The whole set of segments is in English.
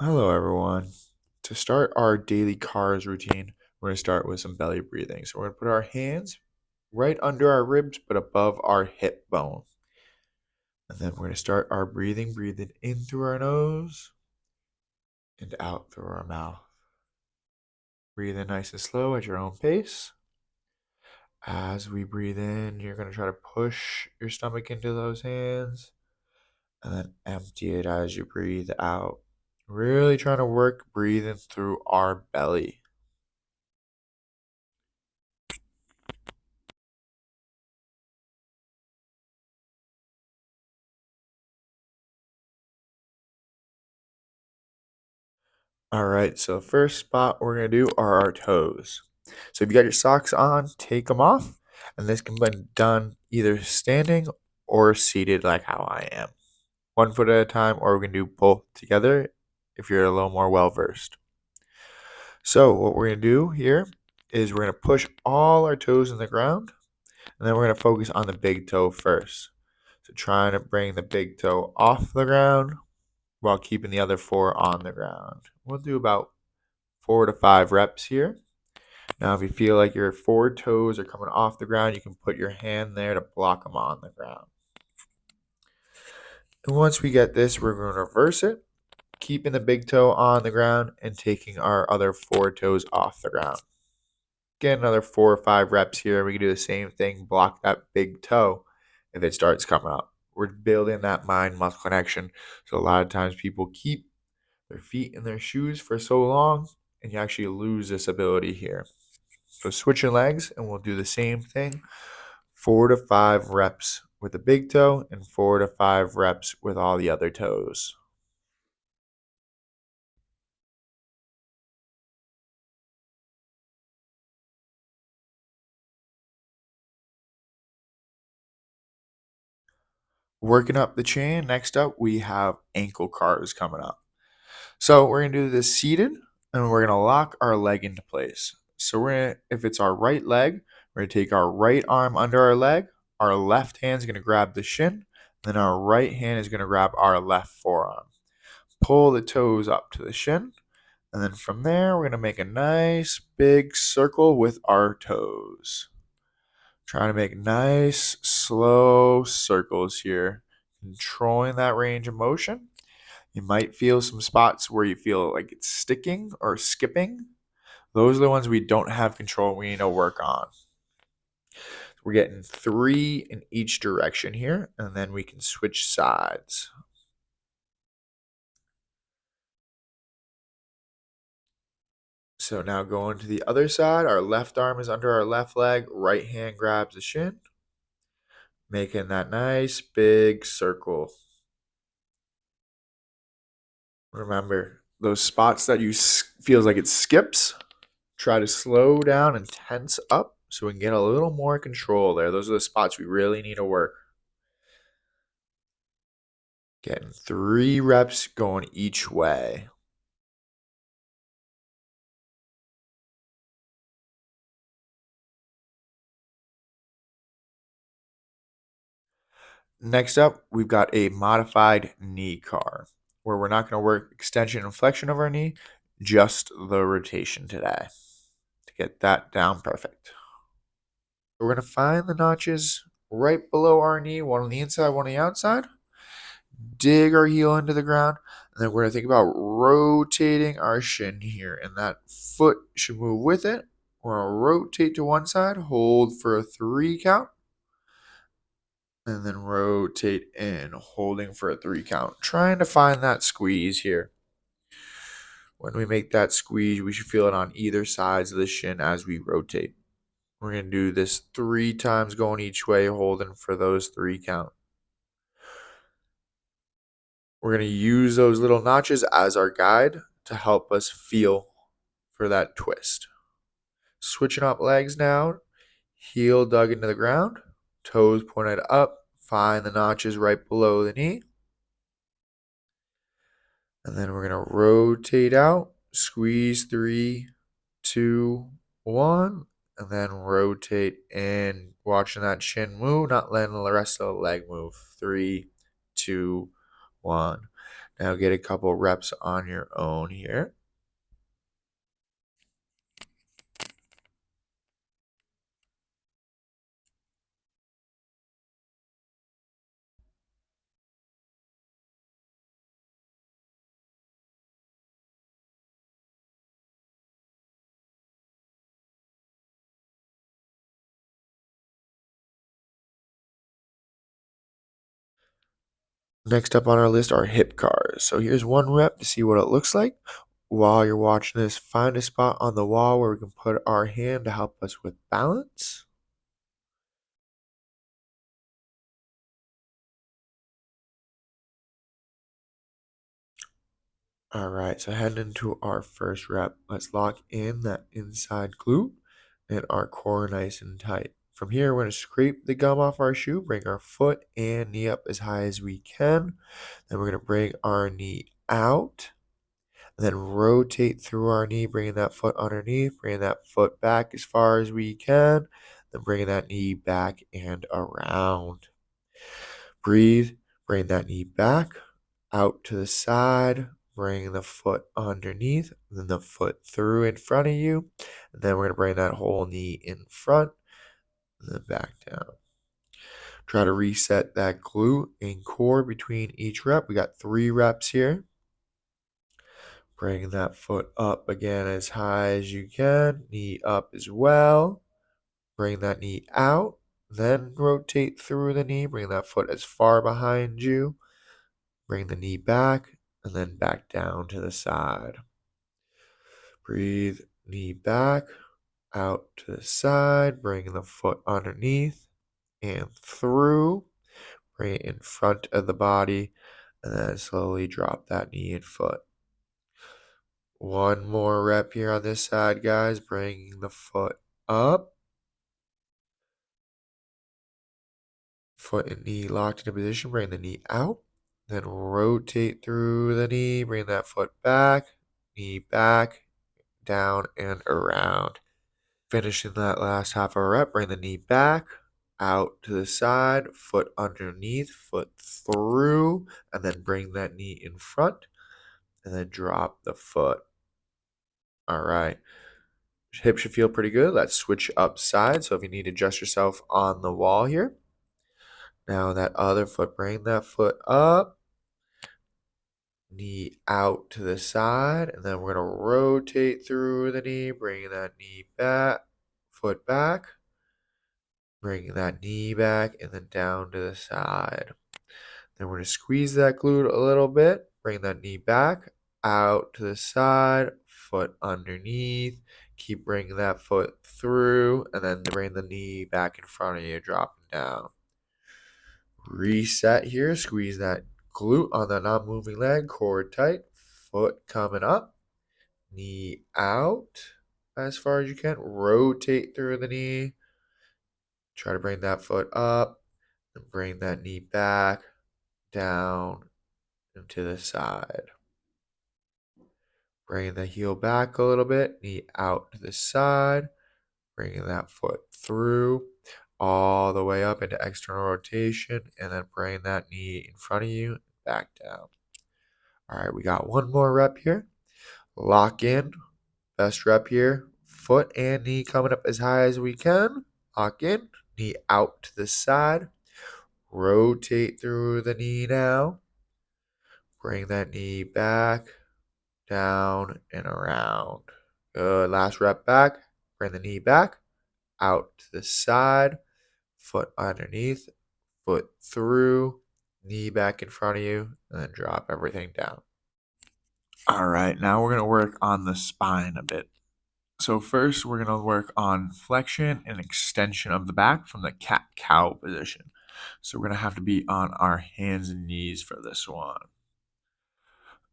Hello, everyone. To start our daily cars routine, we're going to start with some belly breathing. So, we're going to put our hands right under our ribs but above our hip bone. And then we're going to start our breathing in through our nose and out through our mouth. Breathe in nice and slow at your own pace. As we breathe in, you're going to try to push your stomach into those hands and then empty it as you breathe out. Really trying to work breathing through our belly. All right, so first spot we're gonna do are our toes. So if you got your socks on, take them off, and this can be done either standing or seated like how I am. 1 foot at a time, or we can do both together if you're a little more well versed. So what we're gonna do here is we're gonna push all our toes in the ground, and then we're gonna focus on the big toe first. So trying to bring the big toe off the ground while keeping the other four on the ground. We'll do about 4 to 5 reps here. Now, if you feel like your forward toes are coming off the ground, you can put your hand there to block them on the ground. And once we get this, we're going to reverse it, keeping the big toe on the ground and taking our other 4 toes off the ground. Get another 4 or 5 reps here. We can do the same thing, block that big toe if it starts coming up. We're building that mind muscle connection. So, a lot of times people keep their feet in their shoes for so long, and you actually lose this ability here. So switching legs, and we'll do the same thing. 4 to 5 reps with the big toe and 4 to 5 reps with all the other toes. Working up the chain, next up we have ankle cars coming up. So we're gonna do this seated, and we're gonna lock our leg into place. So if it's our right leg, we're gonna take our right arm under our leg, our left hand's gonna grab the shin, then our right hand is gonna grab our left forearm. Pull the toes up to the shin, and then from there, we're going to make a nice big circle with our toes. Trying to make nice, slow circles here, controlling that range of motion. You might feel some spots where you feel like it's sticking or skipping. Those are the ones we don't have control, we need to work on. We're getting 3 in each direction here, and then we can switch sides. So now going to the other side, our left arm is under our left leg, right hand grabs the shin, making that nice big circle. Remember, those spots that you feels like it skips, try to slow down and tense up so we can get a little more control there. Those are the spots we really need to work. Getting 3 reps going each way. Next up, we've got a modified knee car where we're not going to work extension and flexion of our knee, just the rotation today to get that down perfect. We're going to find the notches right below our knee, one on the inside, one on the outside. Dig our heel into the ground, and then we're going to think about rotating our shin here, and that foot should move with it. We're going to rotate to one side, hold for a 3 count, and then rotate in, holding for a 3 count. Trying to find that squeeze here. When we make that squeeze, we should feel it on either sides of the shin as we rotate. We're going to do this 3 times going each way, holding for those 3 count. We're going to use those little notches as our guide to help us feel for that twist. Switching up legs now, heel dug into the ground, toes pointed up, find the notches right below the knee. And then we're going to rotate out, squeeze 3, 2, 1, and then rotate in, watching that shin move, not letting the rest of the leg move. 3, 2, 1. Now get a couple reps on your own here. Next up on our list are hip cars. So here's one rep to see what it looks like. While you're watching this, find a spot on the wall where we can put our hand to help us with balance. All right, so heading into our first rep, let's lock in that inside glute and our core nice and tight. From here, we're going to scrape the gum off our shoe, bring our foot and knee up as high as we can. Then we're going to bring our knee out, and then rotate through our knee, bringing that foot underneath, bringing that foot back as far as we can, then bringing that knee back and around. Breathe, bring that knee back, out to the side, bring the foot underneath, then the foot through in front of you, and then we're going to bring that whole knee in front, and then back down. Try to reset that glute and core between each rep. We got 3 reps here. Bring that foot up again as high as you can, knee up as well. Bring that knee out, then rotate through the knee, bring that foot as far behind you. Bring the knee back, and then back down to the side. Breathe, knee back, out to the side, bring the foot underneath and through. Bring it in front of the body, and then slowly drop that knee and foot. One more rep here on this side, guys. Bringing the foot up. Foot and knee locked into position. Bring the knee out. Then rotate through the knee. Bring that foot back. Knee back, down, and around. Finishing that last half of a rep. Bring the knee back, out to the side. Foot underneath. Foot through. And then bring that knee in front. And then drop the foot. All right. Hip should feel pretty good. Let's switch up sides. So if you need to adjust yourself on the wall here. Now that other foot, bring that foot up. Knee out to the side. And then we're going to rotate through the knee. Bring that knee back. Foot back. Bring that knee back and then down to the side. Then we're going to squeeze that glute a little bit. Bring that knee back. Out to the side. Foot underneath. Keep bringing that foot through, and then bring the knee back in front of you, dropping down. Reset here, squeeze that glute on the non-moving leg, core tight, foot coming up, knee out as far as you can, rotate through the knee, try to bring that foot up, and bring that knee back, down, and to the side. Bring the heel back a little bit, knee out to the side, bringing that foot through all the way up into external rotation, and then bring that knee in front of you, back down. All right, we got one more rep here. Lock in, best rep here. Foot and knee coming up as high as we can. Lock in, knee out to the side. Rotate through the knee now. Bring that knee back, down, and around. Good. Last rep back. Bring the knee back, out to the side, foot underneath, foot through, knee back in front of you, and then drop everything down. All right, now we're going to work on the spine a bit. So first, we're going to work on flexion and extension of the back from the cat-cow position. So we're going to have to be on our hands and knees for this one.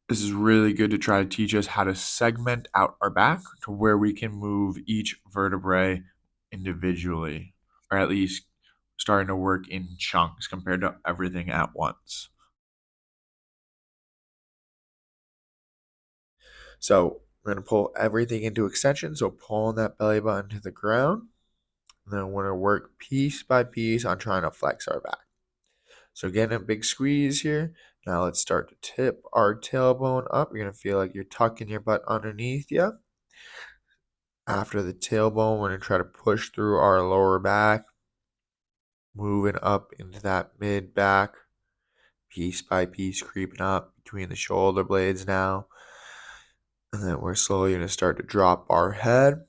This is really good to try to teach us how to segment out our back to where we can move each vertebrae individually, or at least starting to work in chunks compared to everything at once. So we're going to pull everything into extension. So pulling that belly button to the ground. And then we're going to work piece by piece on trying to flex our back. So getting a big squeeze here. Now let's start to tip our tailbone up. You're going to feel like you're tucking your butt underneath you. After the tailbone, we're going to try to push through our lower back, moving up into that mid back, piece by piece, creeping up between the shoulder blades now. And then we're slowly going to start to drop our head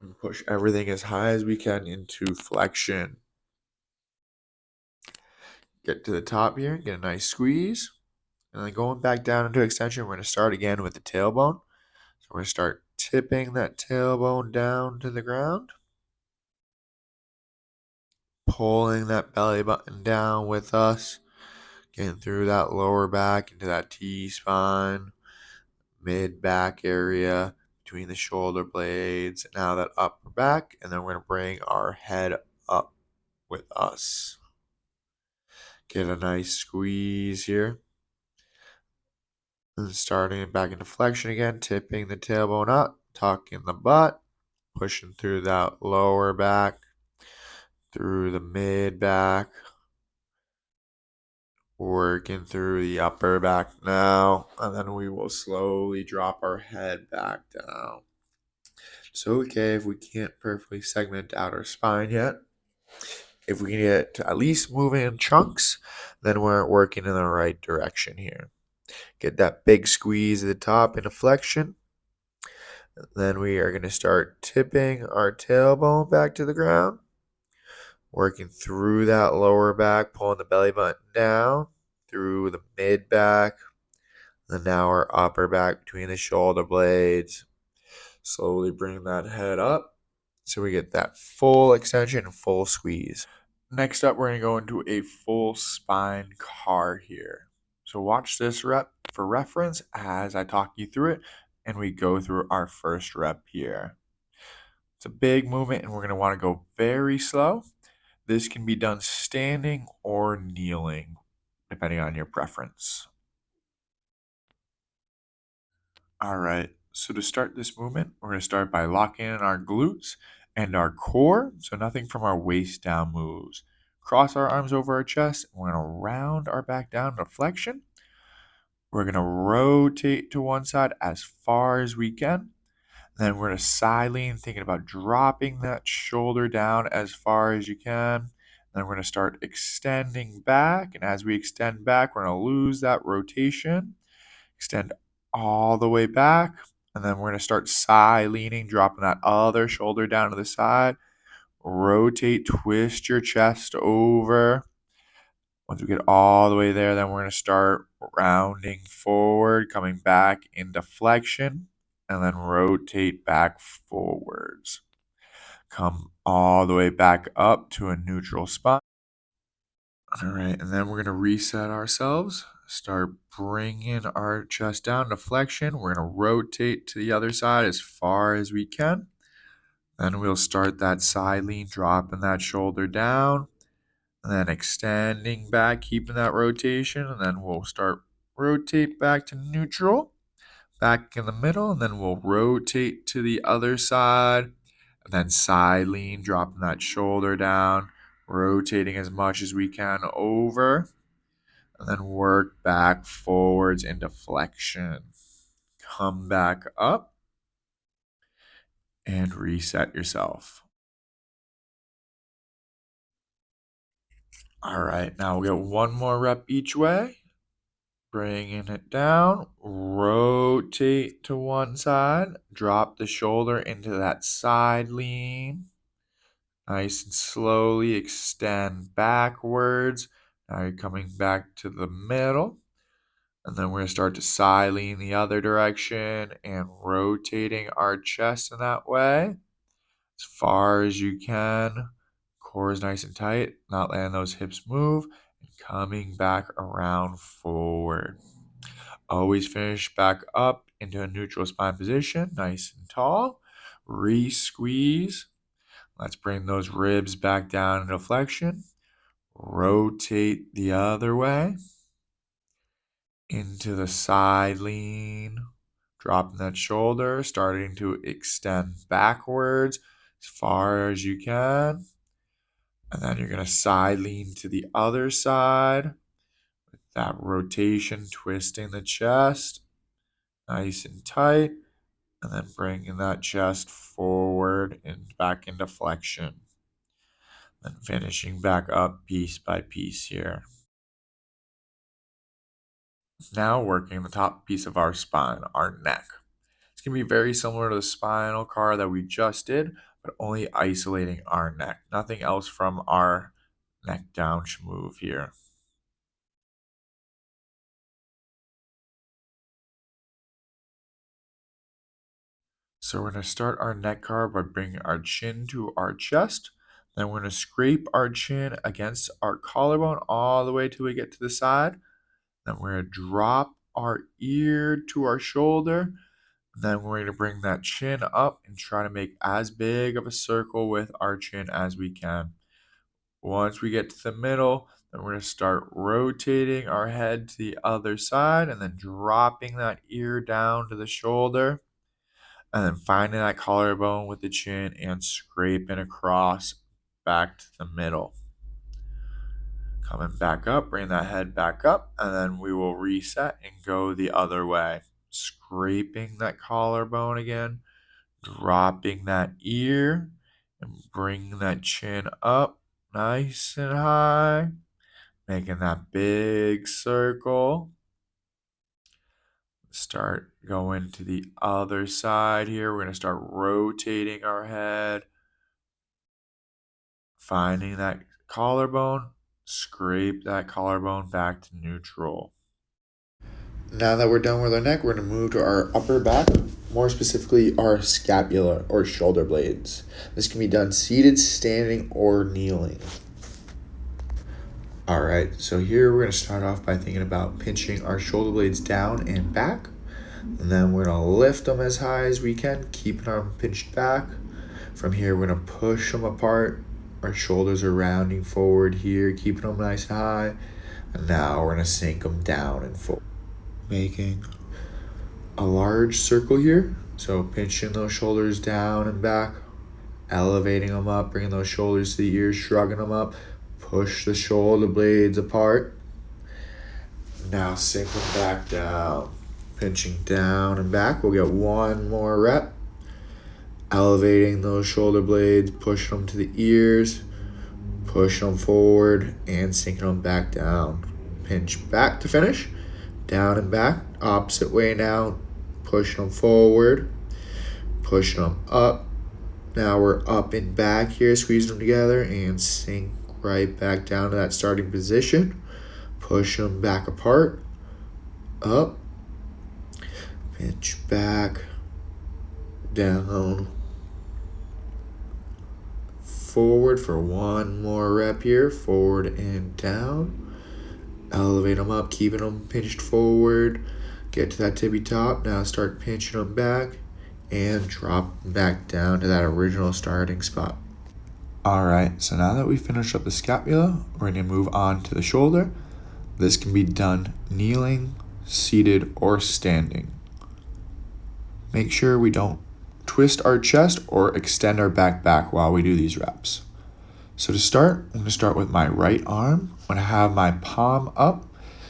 and push everything as high as we can into flexion. Get to the top here, get a nice squeeze. And then going back down into extension, we're going to start again with the tailbone. So we're going to start tipping that tailbone down to the ground, pulling that belly button down with us, getting through that lower back into that T-spine, mid-back area between the shoulder blades, now that upper back, and then we're going to bring our head up with us. Get a nice squeeze here. And starting it back into flexion again, tipping the tailbone up, tucking the butt, pushing through that lower back, through the mid back, working through the upper back now, and then we will slowly drop our head back down. It's okay if we can't perfectly segment out our spine yet. If we can get to at least moving in chunks, then we're working in the right direction here. Get that big squeeze at the top into flexion. Then we are going to start tipping our tailbone back to the ground, working through that lower back, pulling the belly button down, through the mid back, then now our upper back between the shoulder blades. Slowly bring that head up so we get that full extension and full squeeze. Next up, we're going to go into a full spine car here. So watch this rep for reference as I talk you through it and we go through our first rep here. It's a big movement and we're going to want to go very slow. This can be done standing or kneeling, depending on your preference. All right, so to start this movement, we're going to start by locking in our glutes and our core, so nothing from our waist down moves. Cross our arms over our chest, and we're going to round our back down to flexion. We're going to rotate to one side as far as we can. Then we're going to side lean, thinking about dropping that shoulder down as far as you can. Then we're going to start extending back, and as we extend back, we're going to lose that rotation. Extend all the way back, and then we're going to start side leaning, dropping that other shoulder down to the side. Rotate, twist your chest over. Once we get all the way there, then we're going to start rounding forward, coming back into flexion, and then rotate back forwards. Come all the way back up to a neutral spot. All right, and then we're going to reset ourselves. Start bringing our chest down to flexion. We're going to rotate to the other side as far as we can. Then we'll start that side lean, dropping that shoulder down. And then extending back, keeping that rotation. And then we'll start rotate back to neutral. Back in the middle. And then we'll rotate to the other side. And then side lean, dropping that shoulder down. Rotating as much as we can over. And then work back forwards into flexion. Come back up and reset yourself. All right, now we'll get one more rep each way. Bringing it down, rotate to one side, drop the shoulder into that side lean. Nice and slowly extend backwards. Now you're coming back to the middle. And then we're going to start to side lean the other direction and rotating our chest in that way as far as you can. Core is nice and tight, not letting those hips move, and coming back around forward. Always finish back up into a neutral spine position, nice and tall. Re-squeeze. Let's bring those ribs back down into flexion. Rotate the other way. Into the side lean, dropping that shoulder, starting to extend backwards as far as you can. And then you're going to side lean to the other side with That rotation, twisting the chest nice and tight, and then bringing that chest forward and back into flexion. Then finishing back up piece by piece here. Now working the top piece of our spine, our neck. It's going to be very similar to the spinal car that we just did, but only isolating our neck. Nothing else from our neck down should move here. So we're going to start our neck car by bringing our chin to our chest. Then we're going to scrape our chin against our collarbone all the way till we get to the side. Then we're going to drop our ear to our shoulder. Then we're going to bring that chin up and try to make as big of a circle with our chin as we can. Once we get to the middle, then we're going to start rotating our head to the other side and then dropping that ear down to the shoulder. And then finding that collarbone with the chin and scraping across back to the middle. Coming back up, bring that head back up, and then we will reset and go the other way. Scraping that collarbone again, dropping that ear, and bringing that chin up nice and high, making that big circle. Start going to the other side here. We're going to start rotating our head, finding that collarbone, scrape that collarbone back to neutral. Now that we're done with our neck, we're going to move to our upper back, more specifically our scapula or shoulder blades. This can be done seated, standing, or kneeling. All right, so here we're going to start off by thinking about pinching our shoulder blades down and back. And then we're going to lift them as high as we can, keeping them pinched back. From here, we're going to push them apart. Our shoulders are rounding forward here, keeping them nice and high. And now we're going to sink them down and forward. Making a large circle here. So pinching those shoulders down and back, elevating them up, bringing those shoulders to the ears, shrugging them up. Push the shoulder blades apart. Now sink them back down. Pinching down and back. We'll get one more rep. Elevating those shoulder blades, pushing them to the ears, pushing them forward, and sinking them back down. Pinch back to finish. Down and back. Opposite way now. Pushing them forward, pushing them up. Now we're up and back here, squeezing them together, and sink right back down to that starting position. Push them back apart, up, pinch back, down, forward for one more rep here, forward and down. Elevate them up, keeping them pinched forward. Get to that tippy top. Now start pinching them back and drop them back down to that original starting spot. All right, so now that we finished up the scapula, we're going to move on to the shoulder. This can be done kneeling, seated, or standing. Make sure we don't twist our chest or extend our back while we do these reps. So to start, I'm going to start with my right arm. I'm going to have my palm up,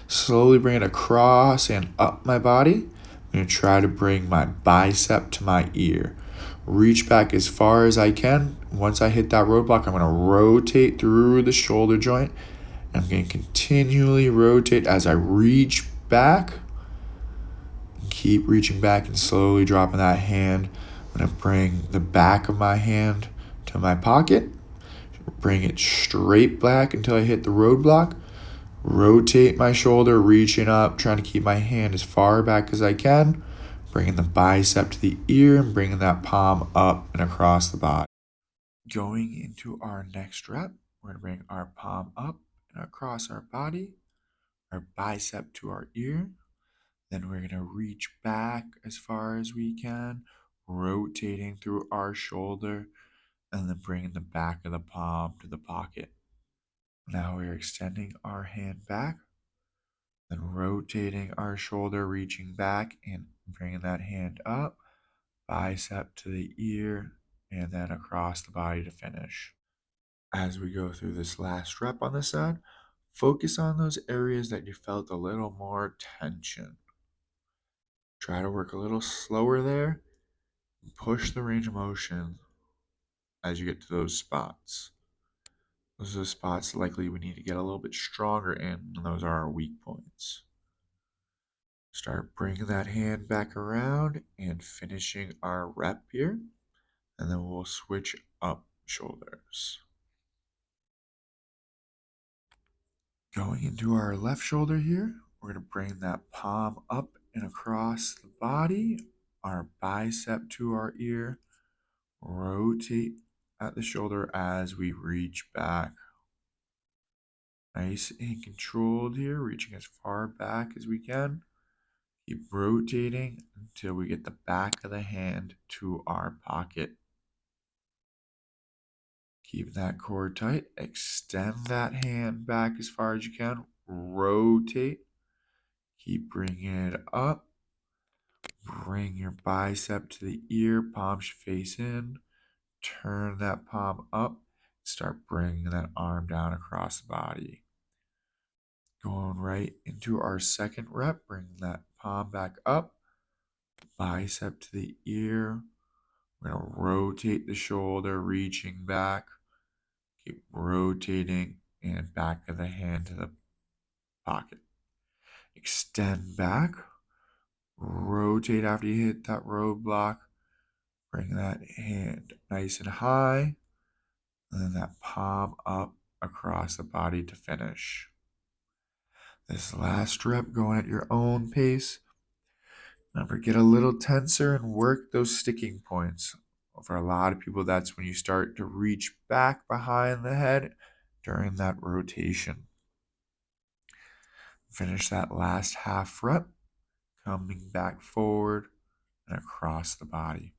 slowly bring it across and up my body. I'm going to try to bring my bicep to my ear. Reach back as far as I can. Once I hit that roadblock, I'm going to rotate through the shoulder joint. I'm going to continually rotate as I reach back. Keep reaching back and slowly dropping that hand. I'm going to bring the back of my hand to my pocket. Bring it straight back until I hit the roadblock. Rotate my shoulder, reaching up, trying to keep my hand as far back as I can. Bringing the bicep to the ear and bringing that palm up and across the body. Going into our next rep, we're going to bring our palm up and across our body, our bicep to our ear. Then we're going to reach back as far as we can, rotating through our shoulder, and then bringing the back of the palm to the pocket. Now we're extending our hand back, then rotating our shoulder, reaching back and bringing that hand up, bicep to the ear, and then across the body to finish. As we go through this last rep on this side, Focus on those areas that you felt a little more tension. Try to work a little slower there. Push the range of motion as you get to those spots. Those are the spots likely we need to get a little bit stronger in, and those are our weak points. Start bringing that hand back around and finishing our rep here, and then we'll switch up shoulders. Going into our left shoulder here, we're going to bring that palm up and across the body, our bicep to our ear, rotate at the shoulder as we reach back. Nice and controlled here, reaching as far back as we can. Keep rotating until we get the back of the hand to our pocket. Keep that core tight. Extend that hand back as far as you can. Rotate. Keep bringing it up. Bring your bicep to the ear. Palm should face in. Turn that palm up. Start bringing that arm down across the body. Going right into our second rep. Bring that palm back up. Bicep to the ear. We're going to rotate the shoulder, reaching back. Keep rotating and back of the hand to the pocket. Extend back. Rotate after you hit that roadblock. Bring that hand nice and high. And then that palm up across the body to finish. This last rep going at your own pace. Remember, get a little tenser and work those sticking points. For a lot of people, that's when you start to reach back behind the head during that rotation. Finish that last half rep, coming back forward and across the body.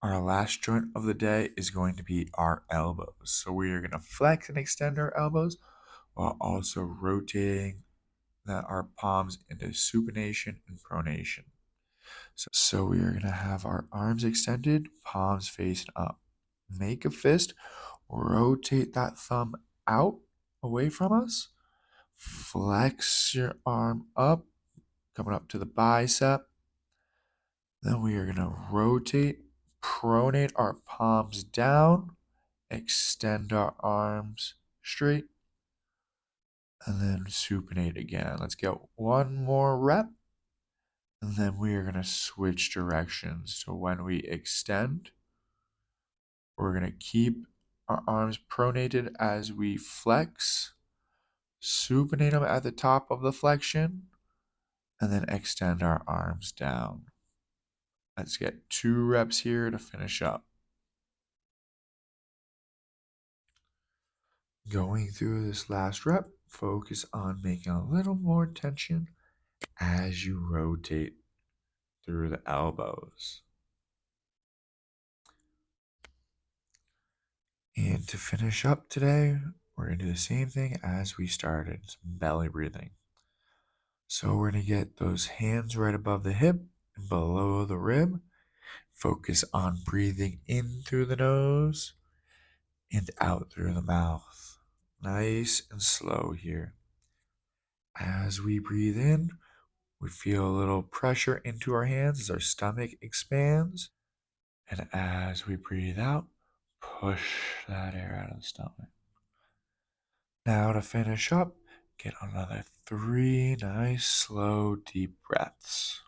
Our last joint of the day is going to be our elbows. So we are going to flex and extend our elbows while also rotating our palms into supination and pronation. So we are going to have our arms extended, palms facing up. Make a fist, rotate that thumb out away from us. Flex your arm up, coming up to the bicep. Then we are going to rotate, pronate our palms down, extend our arms straight, and then supinate again. Let's get one more rep. And then we are going to switch directions. So when we extend, we're going to keep our arms pronated as we flex, supinate them at the top of the flexion, and then extend our arms down. Let's get 2 reps here to finish up. Going through this last rep, focus on making a little more tension as you rotate through the elbows. And to finish up today, we're going to do the same thing as we started, some belly breathing. So we're going to get those hands right above the hip and below the rib. Focus on breathing in through the nose and out through the mouth. Nice and slow here. As we breathe in, we feel a little pressure into our hands as our stomach expands. And as we breathe out, push that air out of the stomach. Now to finish up, get another 3 nice, slow, deep breaths.